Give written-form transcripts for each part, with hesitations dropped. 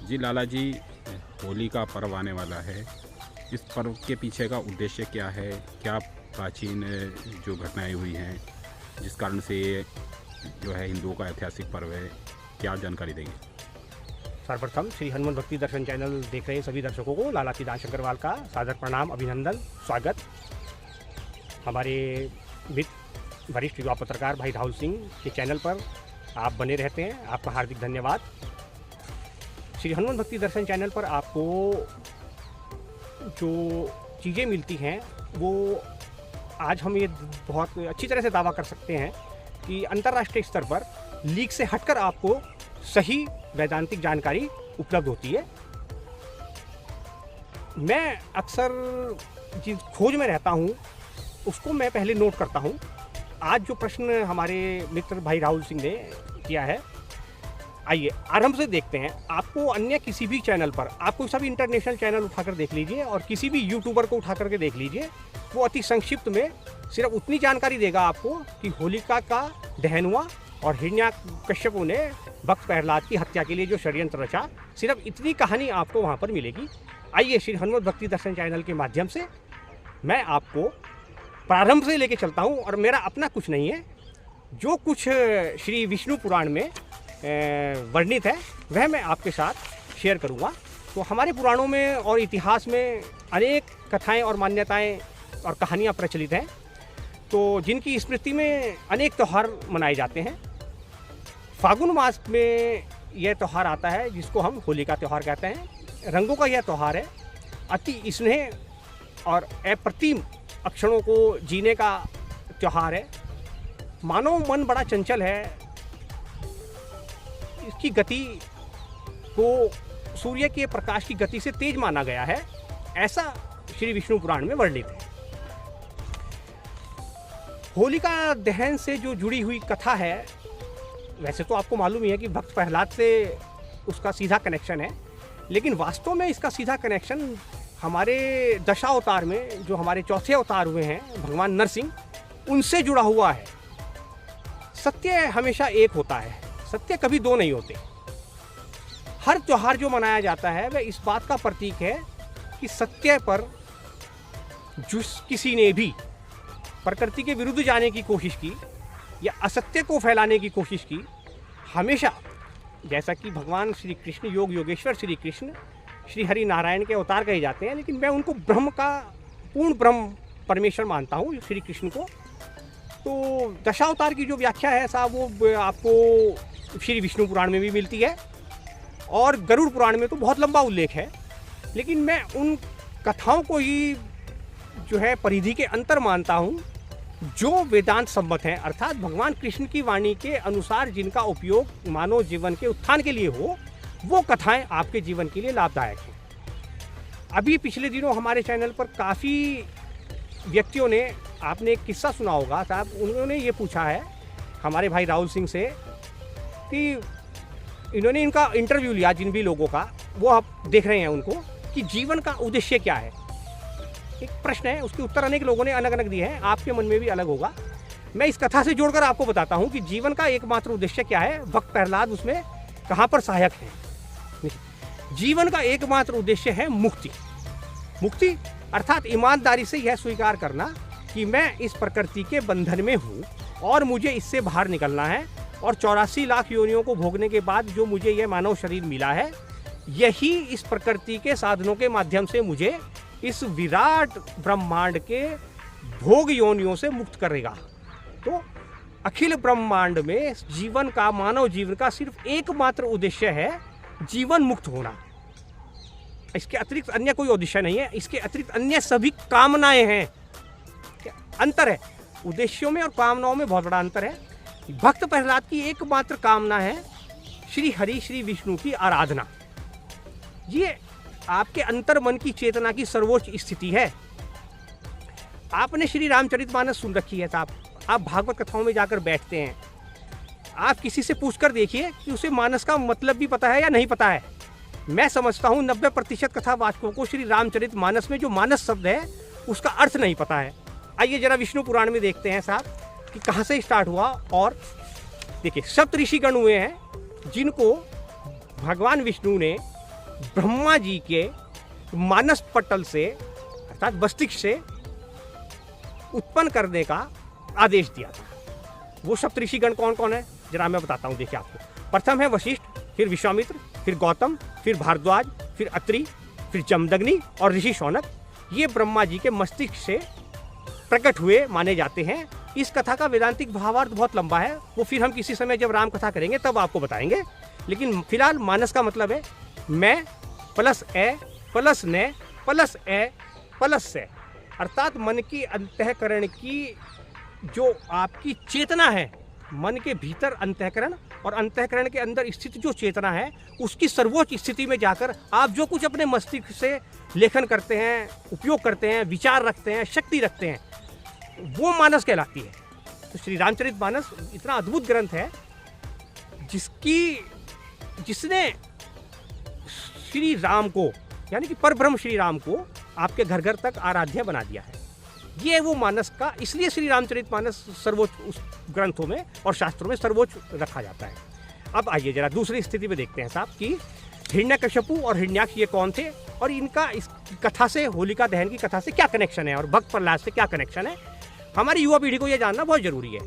जी लाला जी, होली का पर्व आने वाला है। इस पर्व के पीछे का उद्देश्य क्या है? क्या प्राचीन जो घटनाएं हुई हैं जिस कारण से ये जो है हिंदुओं का ऐतिहासिक पर्व है, क्या आप जानकारी देंगे? सर्वप्रथम श्री हनुमान भक्ति दर्शन चैनल देख रहे सभी दर्शकों को लाला सिद्धांत शंकरवाल का सादर प्रणाम, अभिनंदन, स्वागत। हमारे मित्र वरिष्ठ युवा पत्रकार भाई राहुल सिंह के चैनल पर आप बने रहते हैं, आपका हार्दिक धन्यवाद। श्री हनुमान भक्ति दर्शन चैनल पर आपको जो चीज़ें मिलती हैं वो आज हम ये बहुत अच्छी तरह से दावा कर सकते हैं कि अंतर्राष्ट्रीय स्तर पर लीक से हटकर आपको सही वैदांतिक जानकारी उपलब्ध होती है। मैं अक्सर जिस खोज में रहता हूँ उसको मैं पहले नोट करता हूँ। आज जो प्रश्न हमारे मित्र भाई राहुल सिंह ने किया है, आइए आरंभ से देखते हैं। आपको अन्य किसी भी चैनल पर, आपको सभी इंटरनेशनल चैनल उठाकर देख लीजिए और किसी भी यूट्यूबर को उठा करके देख लीजिए, वो अति संक्षिप्त में सिर्फ उतनी जानकारी देगा आपको कि होलिका का दहन हुआ और हिरण्यकश्यपु ने भक्त प्रहलाद की हत्या के लिए जो षड्यंत्र रचा, सिर्फ इतनी कहानी आपको वहाँ पर मिलेगी। आइए श्री हनुमान भक्ति दर्शन चैनल के माध्यम से मैं आपको प्रारंभ से लेके चलता हूँ और मेरा अपना कुछ नहीं है, जो कुछ श्री विष्णु पुराण में वर्णित है वह मैं आपके साथ शेयर करूँगा। तो हमारे पुराणों में और इतिहास में अनेक कथाएं और मान्यताएं और कहानियाँ प्रचलित हैं, तो जिनकी स्मृति में अनेक त्यौहार मनाए जाते हैं। फागुन मास में यह त्यौहार आता है जिसको हम होली का त्यौहार कहते हैं। रंगों का यह त्यौहार है, अति स्नेह और अप्रतिम अक्षरों को जीने का त्यौहार है। मानव मन बड़ा चंचल है, इसकी गति को सूर्य के प्रकाश की गति से तेज माना गया है, ऐसा श्री विष्णु पुराण में वर्णित है। होलिका दहन से जो जुड़ी हुई कथा है, वैसे तो आपको मालूम ही है कि भक्त प्रहलाद से उसका सीधा कनेक्शन है, लेकिन वास्तव में इसका सीधा कनेक्शन हमारे दशावतार में, जो हमारे चौथे अवतार हुए हैं भगवान नरसिंह, उनसे जुड़ा हुआ है। सत्य हमेशा एक होता है, सत्य कभी दो नहीं होते। हर त्योहार जो मनाया जाता है वह इस बात का प्रतीक है कि सत्य पर जिस किसी ने भी प्रकृति के विरुद्ध जाने की कोशिश की या असत्य को फैलाने की कोशिश की, हमेशा, जैसा कि भगवान श्री कृष्ण, योग योगेश्वर श्री कृष्ण, श्री हरि नारायण के अवतार कहे जाते हैं, लेकिन मैं उनको ब्रह्म का, पूर्ण ब्रह्म परमेश्वर मानता हूँ श्री कृष्ण को। तो दशावतार की जो व्याख्या है साहब, वो आपको श्री विष्णु पुराण में भी मिलती है और गरुड़ पुराण में तो बहुत लंबा उल्लेख है, लेकिन मैं उन कथाओं को ही जो है परिधि के अंतर मानता हूँ जो वेदांत सम्मत हैं, अर्थात भगवान कृष्ण की वाणी के अनुसार जिनका उपयोग मानव जीवन के उत्थान के लिए हो, वो कथाएं आपके जीवन के लिए लाभदायक हैं। अभी पिछले दिनों हमारे चैनल पर काफ़ी व्यक्तियों ने, आपने एक किस्सा सुना होगा साहब, उन्होंने ये पूछा है हमारे भाई राहुल सिंह से कि इन्होंने इनका इंटरव्यू लिया जिन भी लोगों का, वो आप देख रहे हैं उनको, कि जीवन का उद्देश्य क्या है। एक प्रश्न है, उसके उत्तर अनेक लोगों ने अलग अलग दिए हैं, आपके मन में भी अलग होगा। मैं इस कथा से जोड़कर आपको बताता हूँ कि जीवन का एकमात्र उद्देश्य क्या है, भक्त प्रहलाद उसमें कहाँ पर सहायक है। जीवन का एकमात्र उद्देश्य है मुक्ति। मुक्ति अर्थात ईमानदारी से यह स्वीकार करना कि मैं इस प्रकृति के बंधन में हूँ और मुझे इससे बाहर निकलना है, और 84 लाख योनियों को भोगने के बाद जो मुझे यह मानव शरीर मिला है, यही इस प्रकृति के साधनों के माध्यम से मुझे इस विराट ब्रह्मांड के भोग योनियों से मुक्त करेगा। तो अखिल ब्रह्मांड में जीवन का, मानव जीवन का सिर्फ एकमात्र उद्देश्य है जीवन मुक्त होना। इसके अतिरिक्त अन्य कोई उद्देश्य नहीं है। इसके अतिरिक्त अन्य सभी कामनाएं हैं। अंतर है उद्देश्यों में और कामनाओं में, बहुत बड़ा अंतर है। भक्त प्रहलाद की एकमात्र कामना है श्री हरि, श्री विष्णु की आराधना। ये आपके अंतर मन की चेतना की सर्वोच्च स्थिति है। आपने श्री रामचरितमानस सुन रखी है साहब, आप भागवत कथाओं में जाकर बैठते हैं, आप किसी से पूछकर देखिए कि उसे मानस का मतलब भी पता है या नहीं पता है। मैं समझता हूँ 90% कथावाचकों को श्री रामचरितमानस में जो मानस शब्द है उसका अर्थ नहीं पता है। आइए जरा विष्णु पुराण में देखते हैं साहब कि कहाँ से स्टार्ट हुआ। और देखिए, सप्त ऋषिगण हुए हैं जिनको भगवान विष्णु ने ब्रह्मा जी के मानस पटल से अर्थात मस्तिष्क से उत्पन्न करने का आदेश दिया था। वो सप्तऋषिगण कौन कौन है जरा मैं बताता हूँ। देखिए आपको, प्रथम है वशिष्ठ, फिर विश्वामित्र, फिर गौतम, फिर भारद्वाज, फिर अत्रि, फिर जमदग्नि और ऋषि शौनक। ये ब्रह्मा जी के मस्तिष्क से प्रकट हुए माने जाते हैं। इस कथा का वेदांतिक भावार्थ बहुत लंबा है, वो फिर हम किसी समय जब राम कथा करेंगे तब आपको बताएंगे। लेकिन फिलहाल मानस का मतलब है मैं प्लस ए प्लस ने प्लस ए प्लस से, अर्थात मन की अंतःकरण की जो आपकी चेतना है, मन के भीतर अंतःकरण और अंतःकरण के अंदर स्थित जो चेतना है, उसकी सर्वोच्च स्थिति में जाकर आप जो कुछ अपने मस्तिष्क से लेखन करते हैं, उपयोग करते हैं, विचार रखते हैं, शक्ति रखते हैं, वो मानस कहलाती है। तो श्री रामचरित मानस इतना अद्भुत ग्रंथ है जिसने श्री राम को, यानी कि परब्रह्म श्री राम को आपके घर घर तक आराध्य बना दिया है। ये वो मानस का, इसलिए श्री रामचरित मानस सर्वोच्च उस ग्रंथों में और शास्त्रों में सर्वोच्च रखा जाता है। अब आइए जरा दूसरी स्थिति में देखते हैं साहब कि हिरण्यकश्यपु और हिरण्याक्ष ये कौन थे और इनका इस कथा से, होलिका दहन की कथा से क्या कनेक्शन है और भक्त प्रहलाद से क्या कनेक्शन है। हमारी युवा पीढ़ी को यह जानना बहुत जरूरी है।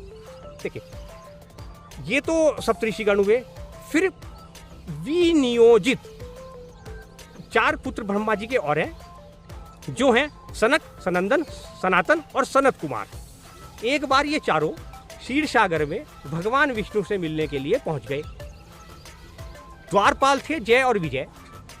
देखिए, ये तो सप्तऋषिगण हुए। फिर विनियोजित 4 पुत्र ब्रह्मा जी के और हैं, जो हैं सनक, सनंदन, सनातन और सनत कुमार। एक बार ये चारों क्षीर सागर में भगवान विष्णु से मिलने के लिए पहुंच गए। द्वारपाल थे जय और विजय,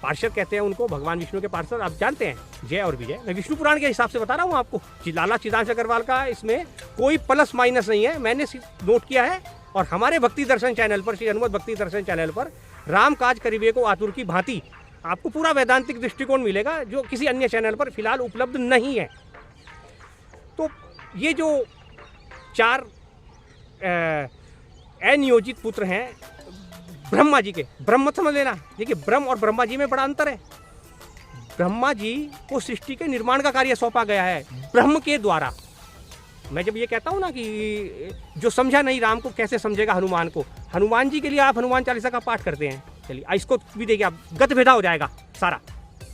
पार्षद कहते हैं उनको, भगवान विष्णु के पार्षद आप जानते हैं, जय और विजय। मैं विष्णु पुराण के हिसाब से बता रहा हूँ आपको, लाला चिदांश अग्रवाल का इसमें कोई प्लस माइनस नहीं है, मैंने नोट किया है। और हमारे भक्ति दर्शन चैनल पर, श्री हनुमत भक्ति दर्शन चैनल पर राम काज करिबे को आतुर की भांति आपको पूरा वैदांतिक दृष्टिकोण मिलेगा, जो किसी अन्य चैनल पर फिलहाल उपलब्ध नहीं है। तो ये जो 4 अनियोजित पुत्र हैं ब्रह्मा जी के, ब्रह्म समझ लेना, देखिए ब्रह्म और ब्रह्मा जी में बड़ा अंतर है। ब्रह्मा जी को सृष्टि के निर्माण का कार्य सौंपा गया है ब्रह्म के द्वारा। मैं जब ये कहता हूँ ना कि जो समझा नहीं राम को कैसे समझेगा हनुमान को, हनुमान जी के लिए आप हनुमान चालीसा का पाठ करते हैं। चलिए इसको भी देखिए, आप गत भेदा हो जाएगा सारा।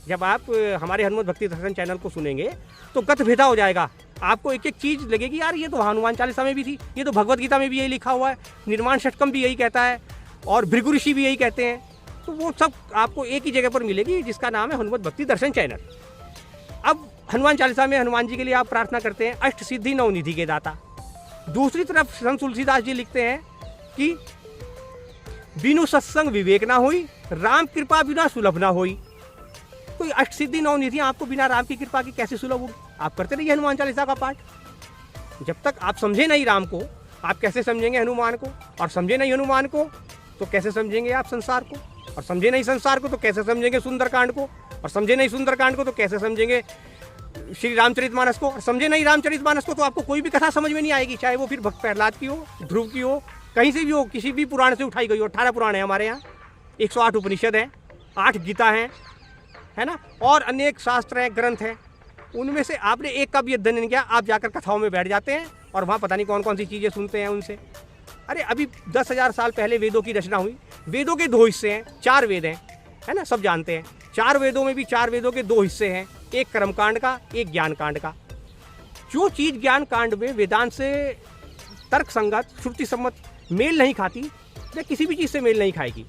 जब आप हमारे हनुमत भक्ति दर्शन चैनल को सुनेंगे तो गत भेदा हो जाएगा, आपको एक एक चीज़ लगेगी यार ये तो हनुमान चालीसा में भी थी, ये तो भगवत गीता में भी यही लिखा हुआ है, निर्माण षटकम भी यही कहता है और भृगु ऋषि भी यही कहते हैं। तो वो सब आपको एक ही जगह पर मिलेगी, जिसका नाम है हनुमत भक्ति दर्शन चैनल। अब हनुमान चालीसा में हनुमान जी के लिए आप प्रार्थना करते हैं, अष्ट सिद्धि नवनिधि के दाता। दूसरी तरफ संत तुलसीदास जी लिखते हैं कि बिनु सत्संग विवेक ना होई, राम कृपा बिना सुलभ ना होई। तो अष्ट सिद्धि नवनिधि आपको बिना राम की कृपा की कैसे सुलभ होगी? आप करते रहिए हनुमान चालीसा का पाठ। जब तक आप समझे नहीं राम को, आप कैसे समझेंगे हनुमान को? और समझे नहीं हनुमान को तो कैसे समझेंगे आप संसार को? और समझे नहीं संसार को तो कैसे समझेंगे सुंदरकांड को? और समझे नहीं सुंदरकांड को तो कैसे समझेंगे श्री रामचरितमानस को? और समझे नहीं रामचरितमानस को तो आपको कोई भी कथा समझ में नहीं आएगी, चाहे वो फिर भक्त प्रहलाद की हो, ध्रुव की हो, कहीं से भी हो, किसी भी पुराण से उठाई गई हो। 18 पुराण है हमारे यहाँ, 108 उपनिषद हैं, 8 गीता हैं, है ना, और अनेक शास्त्र हैं, ग्रंथ हैं। उनमें से आपने एक का भी अध्ययन नहीं किया, आप जाकर कथाओं में बैठ जाते हैं और वहाँ पता नहीं कौन कौन सी चीज़ें सुनते हैं उनसे। अरे अभी 10,000 साल पहले वेदों की रचना हुई। वेदों के 2 हिस्से हैं, 4 वेद हैं, है ना, सब जानते हैं। 4 वेदों में भी 4 वेदों के 2 हिस्से हैं, एक कर्मकांड का, एक ज्ञान कांड का। जो चीज़ ज्ञान कांड में वेदांत से तर्क संगत, श्रुति सम्मत मेल नहीं खाती, वह किसी भी चीज़ से मेल नहीं खाएगी।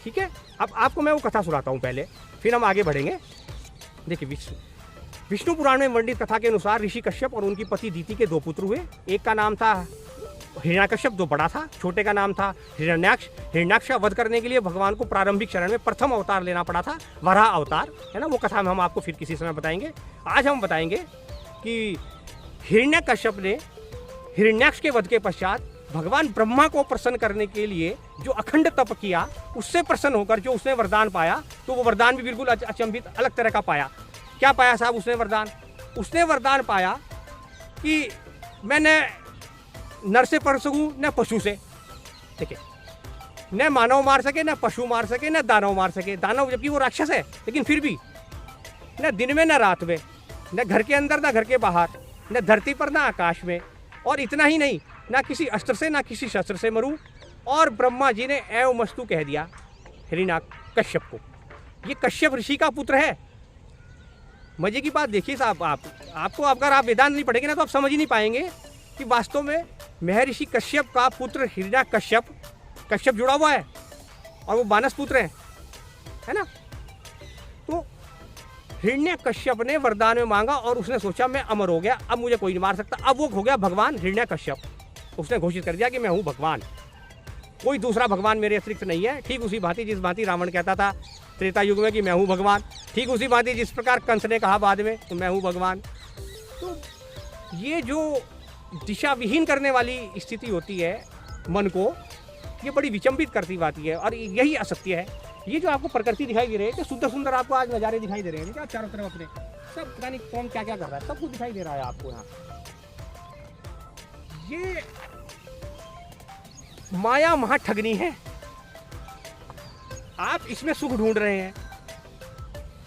ठीक है, अब आपको मैं वो कथा सुनाता हूँ पहले, फिर हम आगे बढ़ेंगे। देखिए, विष्णु पुराण में वर्णित कथा के अनुसार ऋषि कश्यप और उनकी पति दीति के 2 पुत्र हुए। एक का नाम था हिरण्याकश्यप, जो बड़ा था, छोटे का नाम था हिरण्याक्ष। हिरण्याक्ष का वध करने के लिए भगवान को प्रारंभिक चरण में प्रथम अवतार लेना पड़ा था, वराह अवतार, है ना। वो कथा हम आपको फिर किसी समय बताएंगे। आज हम बताएंगे कि हिरण्याकश्यप ने हिरण्याक्ष के वध के पश्चात भगवान ब्रह्मा को प्रसन्न करने के लिए जो अखंड तप किया, उससे प्रसन्न होकर जो उसने वरदान पाया, तो वो वरदान भी बिल्कुल अचंभित अलग तरह का पाया। क्या पाया साहब उसने वरदान? उसने वरदान पाया कि मैंने नर से पर सकूँ न पशु से। देखिए, न मानव मार सके, न पशु मार सके, न दानव मार सके। दानव जबकि वो राक्षस है, लेकिन फिर भी न दिन में न रात में, न घर के अंदर न घर के बाहर, न धरती पर न आकाश में। और इतना ही नहीं, ना किसी अस्त्र से ना किसी शस्त्र से मरूं। और ब्रह्मा जी ने एव मस्तु कह दिया हिरण्याकश्यप को। ये कश्यप ऋषि का पुत्र है। मजे की बात देखिए साहब, आपको अगर आप वेदांत नहीं पढ़ेंगे ना तो आप समझ ही नहीं पाएंगे कि वास्तव में महर्षि कश्यप का पुत्र हिरण्यकश्यप, कश्यप जुड़ा हुआ है और वो मानस पुत्र है ना। तो हिरण्यकश्यप ने वरदान में मांगा और उसने सोचा मैं अमर हो गया, अब मुझे कोई नहीं मार सकता। अब वो हो गया भगवान हिरण्यकश्यप। उसने घोषित कर दिया कि मैं हूँ भगवान, कोई दूसरा भगवान मेरे अतिरिक्त नहीं है। ठीक उसी भांति जिस भांति रावण कहता था त्रेता युग में कि मैं हूँ भगवान, ठीक उसी भांति जिस प्रकार कंस ने कहा बाद में तो मैं हूँ भगवान। तो ये जो दिशा विहीन करने वाली स्थिति होती है मन को, ये बड़ी विचंबित करती बात है और यही असत्य है। ये जो आपको प्रकृति दिखाई दे रही है, तो सुंदर सुंदर आपको आज नज़ारे दिखाई दे रहे हैं क्या चारों तरफ अपने, सब पता नहीं कौन क्या क्या कर रहा है, सब कुछ दिखाई दे रहा है आपको यहाँ। ये माया महाठगनी है। आप इसमें सुख ढूंढ रहे हैं,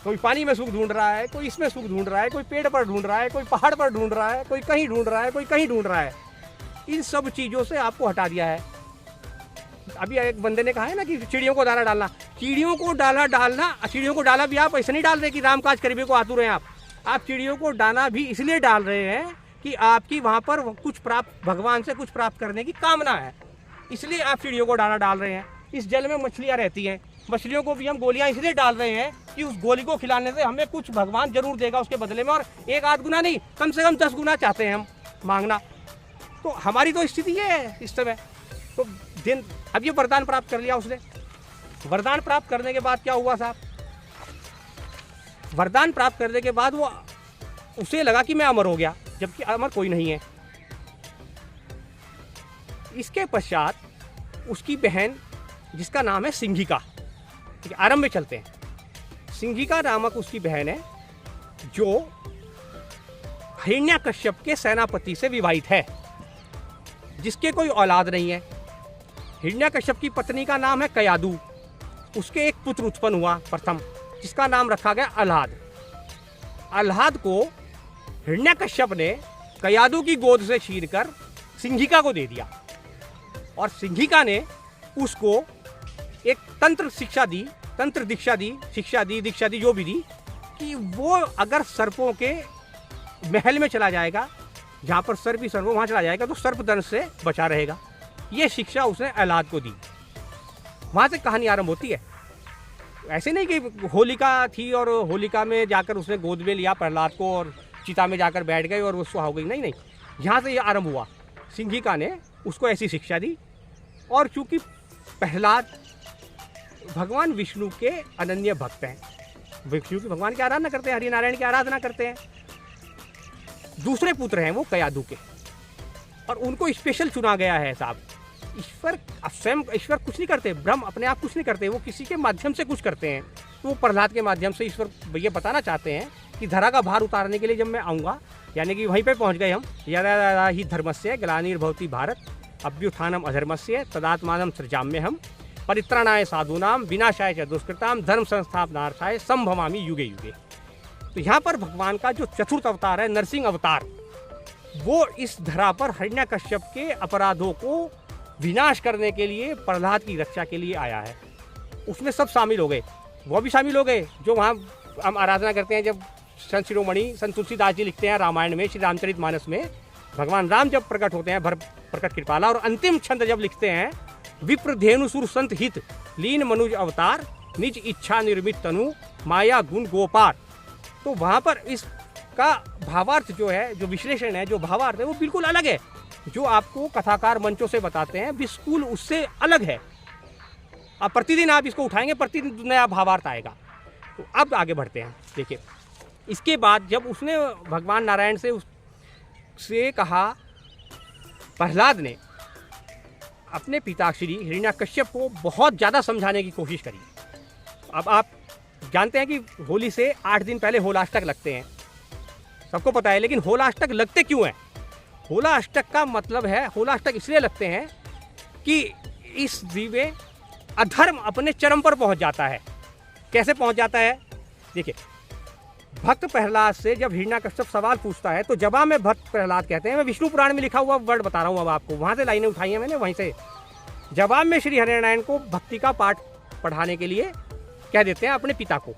कोई पानी में सुख ढूंढ रहा है, कोई इसमें सुख ढूंढ रहा है, कोई पेड़ पर ढूंढ रहा है, कोई पहाड़ पर ढूंढ रहा है, कोई कहीं ढूंढ रहा है, कोई कहीं ढूंढ रहा है। इन सब चीज़ों से आपको हटा दिया है। अभी एक बंदे ने कहा है ना कि चिड़ियों को दाना डालना, चिड़ियों को डालना, चिड़ियों को डाला भी आप ऐसे नहीं डाल रहे कि राम काज करीबे को आतुर हैं आप चिड़ियों को दाना भी इसलिए डाल रहे हैं कि आपकी वहाँ पर कुछ प्राप्त, भगवान से कुछ प्राप्त करने की कामना है, इसलिए आप चिड़ियों को दाना डाल रहे हैं। इस जल में मछलियाँ रहती हैं, मछलियों को भी हम गोलियां इसलिए डाल रहे हैं कि उस गोली को खिलाने से हमें कुछ भगवान जरूर देगा उसके बदले में, और एक आध गुना नहीं, कम से कम 10 गुना चाहते हैं हम मांगना। तो हमारी तो स्थिति ये है इस समय। तो दिन अब ये वरदान प्राप्त कर लिया उसने। वरदान प्राप्त करने के बाद क्या हुआ साहब, वरदान प्राप्त करने के बाद वो उसे लगा कि मैं अमर हो गया, जबकि अमर कोई नहीं है। इसके पश्चात उसकी बहन जिसका नाम है सिंघिका, आरंभ में चलते हैं। सिंघिका नामक उसकी बहन है जो हिरण्यकश्यप के सेनापति से विवाहित है, जिसके कोई औलाद नहीं है। हिरण्यकश्यप की पत्नी का नाम है कयादू। उसके एक पुत्र उत्पन्न हुआ प्रथम, जिसका नाम रखा गया अल्हाद। अल्हाद को हिरण्यकश्यप ने कयादू की गोद से छीनकर सिंघिका को दे दिया, और सिंघिका ने उसको एक तंत्र दीक्षा दी जो भी दी कि वो अगर सर्पों के महल में चला जाएगा, जहाँ पर सर्प ही सर्प वहाँ चला जाएगा तो सर्प दंश से बचा रहेगा। ये शिक्षा उसने अल्हाद को दी। वहाँ से कहानी आरंभ होती है। ऐसे नहीं कि होलिका थी और होलिका में जाकर उसने गोद में लिया प्रहलाद को और चिता में जाकर बैठ गए और वो सुहा हो गई, नहीं नहीं, यहाँ से ये आरंभ हुआ। सिंघिका ने उसको ऐसी शिक्षा दी, और चूंकि प्रहलाद भगवान विष्णु के अनन्य भक्त हैं, विष्णु की भगवान की आराधना करते हैं, हरिनारायण की आराधना करते हैं। दूसरे पुत्र हैं वो कयादू के, और उनको स्पेशल चुना गया है साहब। ईश्वर स्वयं, ईश्वर कुछ नहीं करते, ब्रह्म अपने आप कुछ नहीं करते, वो किसी के माध्यम से कुछ करते हैं। तो वो प्रहलाद के माध्यम से ईश्वर ये बताना चाहते हैं कि धरा का भार उतारने के लिए जब मैं आऊँगा, यानी कि वहीं पे पहुँच गए हम। यदा ही धर्मस्य ग्लानिर्भवति भारत अभ्युत्थानम अधर्मस्य तदात्मानं सृजाम्यहम् परित्राणाय साधूनाम विनाशाय च दुष्कृताम धर्म संस्थापनार्थाय संभवामि युगे युगे। तो यहाँ पर भगवान का जो चतुर्थ अवतार है, नरसिंह अवतार, वो इस धरा पर हिरण्यकश्यप के अपराधों को विनाश करने के लिए, प्रहलाद की रक्षा के लिए आया है। उसमें सब शामिल हो गए, वो भी शामिल हो गए जो वहाँ हम आराधना करते हैं। जब संत शिरोमणि संत तुलसीदास जी लिखते हैं रामायण में, श्री रामचरितमानस में, भगवान राम जब प्रकट होते हैं, भर प्रकट कृपाला, और अंतिम छंद जब लिखते हैं, विप्र धेनुसुर संत हित लीन मनुज अवतार निज इच्छा निर्मित तनु माया गुण गोपार। तो वहाँ पर इसका भावार्थ जो है, जो विश्लेषण है, जो भावार्थ है, वो बिल्कुल अलग है। जो आपको कथाकार मंचों से बताते हैं बिल्कुल उससे अलग है। अब प्रतिदिन आप इसको उठाएंगे, प्रतिदिन नया भावार्थ आएगा। तो अब आगे बढ़ते हैं। देखिए, इसके बाद जब उसने भगवान नारायण से कहा, प्रहलाद ने अपने पिता श्री हिरण्यकश्यप को बहुत ज़्यादा समझाने की कोशिश करी। अब आप जानते हैं कि होली से 8 दिन पहले होलाष्टक लगते हैं, सबको पता है। लेकिन होलाष्टक लगते क्यों हैं? होलाष्टक का मतलब है, होलाष्टक इसलिए लगते हैं कि इस दिन में अधर्म अपने चरम पर पहुंच जाता है। कैसे पहुंच जाता है? देखिए, भक्त प्रहलाद से जब हिरण्यकश्यप सवाल पूछता है तो जवाब में भक्त प्रहलाद कहते हैं, मैं विष्णु पुराण में लिखा हुआ वर्ड बता रहा हूँ अब आपको, वहाँ से लाइनें उठाई हैं मैंने, वहीं से। जवाब में श्री हरिनारायण को भक्ति का पाठ पढ़ाने के लिए कह देते हैं अपने पिता को।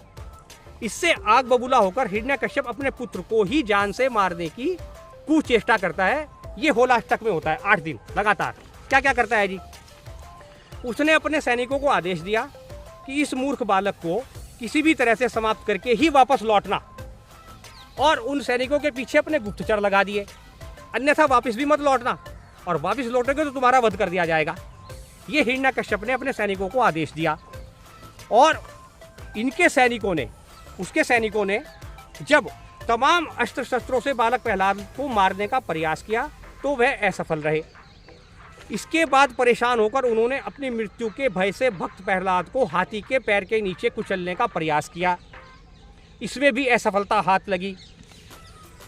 इससे आग बबूला होकर हिरण्यकश्यप अपने पुत्र को ही जान से मारने की कुचेष्टा करता है। ये होलाष्टक में होता है 8 दिन लगातार। क्या क्या करता है जी? उसने अपने सैनिकों को आदेश दिया कि इस मूर्ख बालक को किसी भी तरह से समाप्त करके ही वापस लौटना, और उन सैनिकों के पीछे अपने गुप्तचर लगा दिए, अन्यथा वापस भी मत लौटना, और वापस लौटोगे तो तुम्हारा वध कर दिया जाएगा। ये हिरण्यकश्यप ने अपने सैनिकों को आदेश दिया। और इनके सैनिकों ने, उसके सैनिकों ने जब तमाम अस्त्र शस्त्रों से बालक प्रहलाद को मारने का प्रयास किया तो वह असफल रहे। इसके बाद परेशान होकर उन्होंने अपनी मृत्यु के भय से भक्त प्रहलाद को हाथी के पैर के नीचे कुचलने का प्रयास किया। इसमें भी असफलता हाथ लगी।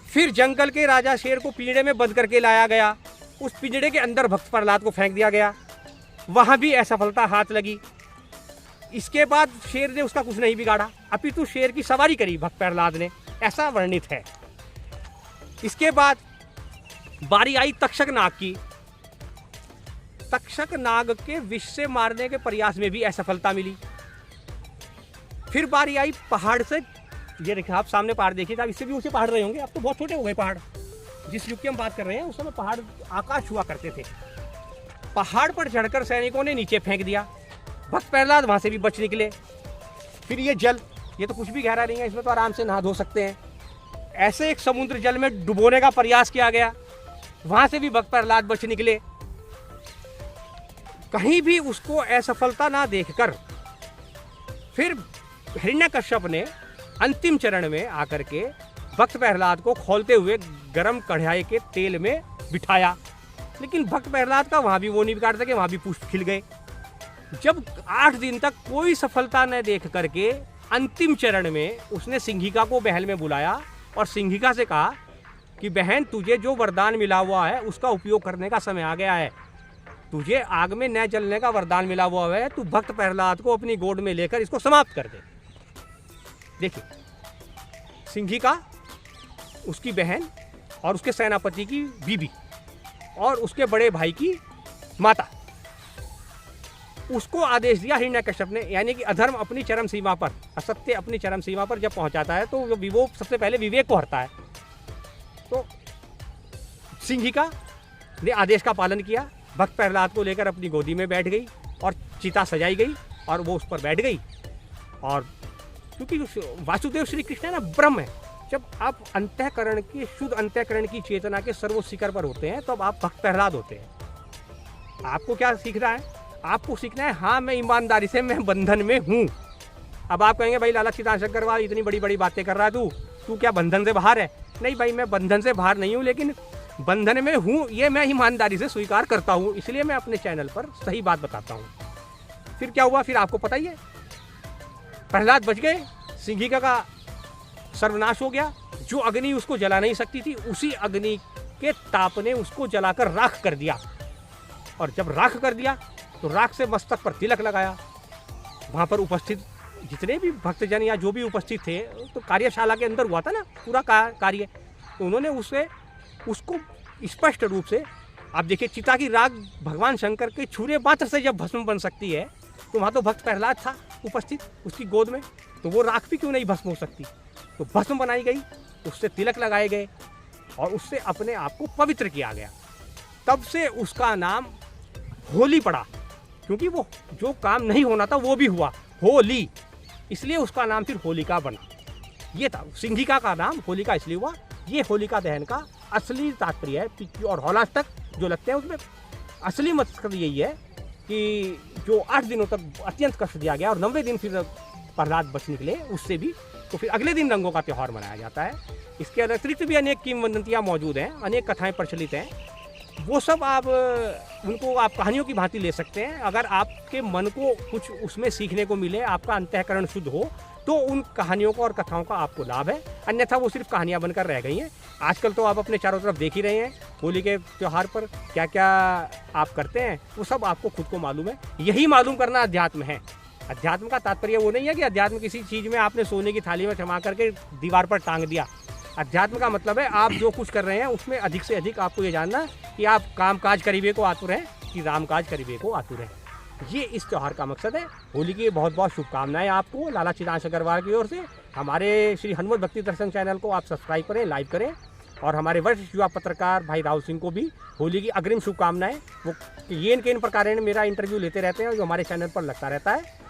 फिर जंगल के राजा शेर को पिंजड़े में बंद करके लाया गया। उस पिंजड़े के अंदर भक्त प्रहलाद को फेंक दिया गया, वहाँ भी असफलता हाथ लगी। इसके बाद शेर ने उसका कुछ नहीं बिगाड़ा, अपितु शेर की सवारी करी भक्त प्रहलाद ने, ऐसा वर्णित है। इसके बाद बारी आई तक्षक नाग की। तक्षक नाग के विष से मारने के प्रयास में भी असफलता मिली। फिर बारी आई पहाड़ से, ये देखिए आप सामने पहाड़ देखिए, आप इससे भी ऊंचे पहाड़ रहे होंगे, अब तो बहुत छोटे हो गए पहाड़। जिस युग की हम बात कर रहे हैं उस समय पहाड़ आकाश हुआ करते थे। पहाड़ पर चढ़कर सैनिकों ने नीचे फेंक दिया। भक्त प्रहलाद वहां से भी बच निकले। फिर ये जल, ये तो कुछ भी गहरा नहीं है, इसमें तो आराम से नहा धो सकते हैं। ऐसे एक समुद्र जल में डुबोने का प्रयास किया गया, वहां से भी भक्त प्रहलाद बच निकले। कहीं भी उसको असफलता ना देखकर फिर हिरण्यकश्यप ने अंतिम चरण में आकर के भक्त प्रहलाद को खौलते हुए गरम कढ़ाई के तेल में बिठाया, लेकिन भक्त प्रहलाद का वहां भी वो नहीं बिगाड़ सके, वहां भी पुष्प खिल गए। जब 8 दिन तक कोई सफलता न देख करके अंतिम चरण में उसने सिंहिका को महल में बुलाया और सिंहिका से कहा कि बहन, तुझे जो वरदान मिला हुआ है उसका उपयोग करने का समय आ गया है। तुझे आग में न जलने का वरदान मिला हुआ है, तू भक्त प्रहलाद को अपनी गोद में लेकर इसको समाप्त कर दे। देखिए, सिंहिका, उसकी बहन और उसके सेनापति की बीबी और उसके बड़े भाई की माता, उसको आदेश दिया हिरण्यकश्यप ने। यानी कि अधर्म अपनी चरम सीमा पर, असत्य अपनी चरम सीमा पर जब पहुंचाता है तो वो सबसे पहले विवेक को हरता है। तो सिंहिका ने आदेश का पालन किया, भक्त प्रहलाद को लेकर अपनी गोदी में बैठ गई और चिता सजाई गई और वो उस पर बैठ गई। और क्योंकि वासुदेव श्री कृष्ण है ना, ब्रह्म है। जब आप अंतःकरण की, शुद्ध अंतःकरण की चेतना के सर्वोच्च शिखर पर होते हैं तो आप भक्त प्रहलाद होते हैं। आपको क्या सीखना है? आपको सीखना है, हाँ मैं ईमानदारी से, मैं बंधन में हूँ। अब आप कहेंगे भाई लाला सीतांश अग्रवाल इतनी बड़ी बड़ी बातें कर रहा है, तू क्या बंधन से बाहर है? नहीं भाई, मैं बंधन से बाहर नहीं हूँ, लेकिन बंधन में हूँ ये मैं ईमानदारी से स्वीकार करता हूँ। इसलिए मैं अपने चैनल पर सही बात बताता हूँ। फिर क्या हुआ? फिर आपको पता ही है, प्रहलाद बच गए, सिंहिका का सर्वनाश हो गया। जो अग्नि उसको जला नहीं सकती थी, उसी अग्नि के ताप ने उसको जलाकर राख कर दिया। और जब राख कर दिया तो राख से मस्तक पर तिलक लगाया। वहाँ पर उपस्थित जितने भी भक्तजन या जो भी उपस्थित थे, तो कार्यशाला के अंदर हुआ था ना पूरा कार्य, तो उन्होंने उसको स्पष्ट रूप से, आप देखिए, चिता की राख भगवान शंकर के छूरे मात्र से जब भस्म बन सकती है, तो वहाँ तो भक्त प्रहलाद था उपस्थित उसकी गोद में, तो वो राख भी क्यों नहीं भस्म हो सकती? तो भस्म बनाई गई, उससे तिलक लगाए गए और उससे अपने आप को पवित्र किया गया। तब से उसका नाम होली पड़ा, क्योंकि वो जो काम नहीं होना था वो भी हुआ, होली, इसलिए उसका नाम फिर होलिका बना। ये था, सिंहिका का नाम होलिका इसलिए हुआ। ये होलिका दहन का असली तात्पर्य है। और होलाष्टक जो लगते हैं उसमें असली मकसद यही है कि जो 8 दिनों तक अत्यंत कष्ट दिया गया और 90वें दिन फिर प्रहलाद बच निकले उससे भी, तो फिर अगले दिन रंगों का त्यौहार मनाया जाता है। इसके अतिरिक्त भी अनेक किंवदंतियाँ मौजूद हैं, अनेक कथाएं प्रचलित हैं। वो सब आप उनको आप कहानियों की भांति ले सकते हैं। अगर आपके मन को कुछ उसमें सीखने को मिले, आपका अंतःकरण शुद्ध हो, तो उन कहानियों को और कथाओं का आपको लाभ है। अन्यथा वो सिर्फ कहानियाँ बनकर रह गई हैं। आजकल तो आप अपने चारों तरफ देख ही रहे हैं, होली के त्यौहार पर क्या क्या आप करते हैं, वो सब आपको खुद को मालूम है। यही मालूम करना अध्यात्म है। अध्यात्म का तात्पर्य वो नहीं है कि अध्यात्म किसी चीज़ में आपने सोने की थाली में जमा करके दीवार पर टांग दिया। अध्यात्म का मतलब है आप जो कुछ कर रहे हैं उसमें अधिक से अधिक आपको ये जानना कि आप काम काज करीबे को आतुर हैं कि राम काज करीबे को आतुर हैं। ये इस त्यौहार का मकसद है। होली की बहुत बहुत शुभकामनाएं आपको लाला चिदांश अग्रवाल की ओर से। हमारे श्री हनुमत भक्ति दर्शन चैनल को आप सब्सक्राइब करें, लाइक करें, और हमारे वरिष्ठ युवा पत्रकार भाई राहुल सिंह को भी होली की अग्रिम शुभकामनाएं। वो येन केन प्रकार मेरा इंटरव्यू लेते रहते हैं जो हमारे चैनल पर लगता रहता है,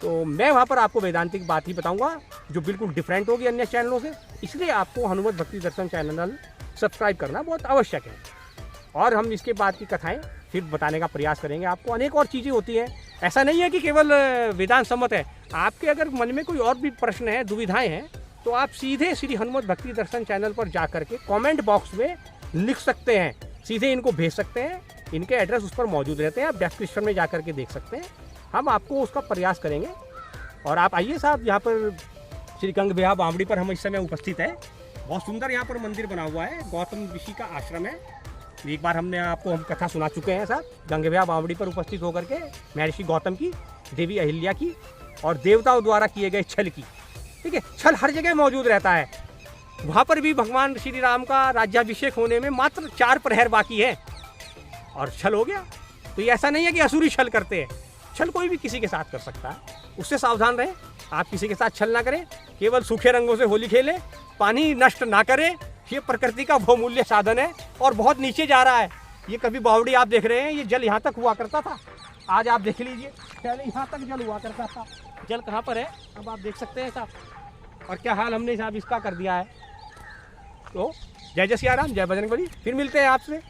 तो मैं वहाँ पर आपको वेदांतिक बात ही बताऊँगा जो बिल्कुल डिफरेंट होगी अन्य चैनलों से। इसलिए आपको हनुमत भक्ति दर्शन चैनल सब्सक्राइब करना बहुत आवश्यक है। और हम इसके बाद की कथाएं फिर बताने का प्रयास करेंगे आपको। अनेक और चीज़ें होती हैं, ऐसा नहीं है कि केवल वेदांत सम्मत है। आपके अगर मन में कोई और भी प्रश्न है, दुविधाएं हैं, तो आप सीधे श्री हनुमत भक्ति दर्शन चैनल पर जा करके कमेंट बॉक्स में लिख सकते हैं, सीधे इनको भेज सकते हैं। इनके एड्रेस उस पर मौजूद रहते हैं, आप डिस्क्रिप्शन में जा करके देख सकते हैं। हम आपको उसका प्रयास करेंगे। और आप आइए साहब, यहाँ पर श्री गंग विहार बावड़ी पर हम इस समय उपस्थित है। बहुत सुंदर यहाँ पर मंदिर बना हुआ है, गौतम ऋषि का आश्रम है। एक बार हम कथा सुना चुके हैं साहब, गंग विहार बावड़ी पर उपस्थित होकर के महर्षि गौतम की, देवी अहिल्या की और देवताओं द्वारा किए गए छल की। ठीक है, छल हर जगह मौजूद रहता है। वहाँ पर भी भगवान श्री राम का राज्याभिषेक होने में मात्र 4 प्रहर बाकी है और छल हो गया। तो ये ऐसा नहीं है कि असुरी छल करते हैं, छल कोई भी किसी के साथ कर सकता है। उससे सावधान रहें, आप किसी के साथ छल ना करें, केवल सूखे रंगों से होली खेलें, पानी नष्ट ना करें। ये प्रकृति का बहुमूल्य साधन है और बहुत नीचे जा रहा है। ये कभी बावड़ी आप देख रहे हैं, ये जल यहाँ तक हुआ करता था, आज आप देख लीजिए, पहले यहाँ तक जल हुआ करता था। जल कहाँ पर है अब आप देख सकते हैं साहब, और क्या हाल हमने साहब इसका कर दिया है। तो जय जय सिया राम, जय बजरंगबली। फिर मिलते हैं आपसे।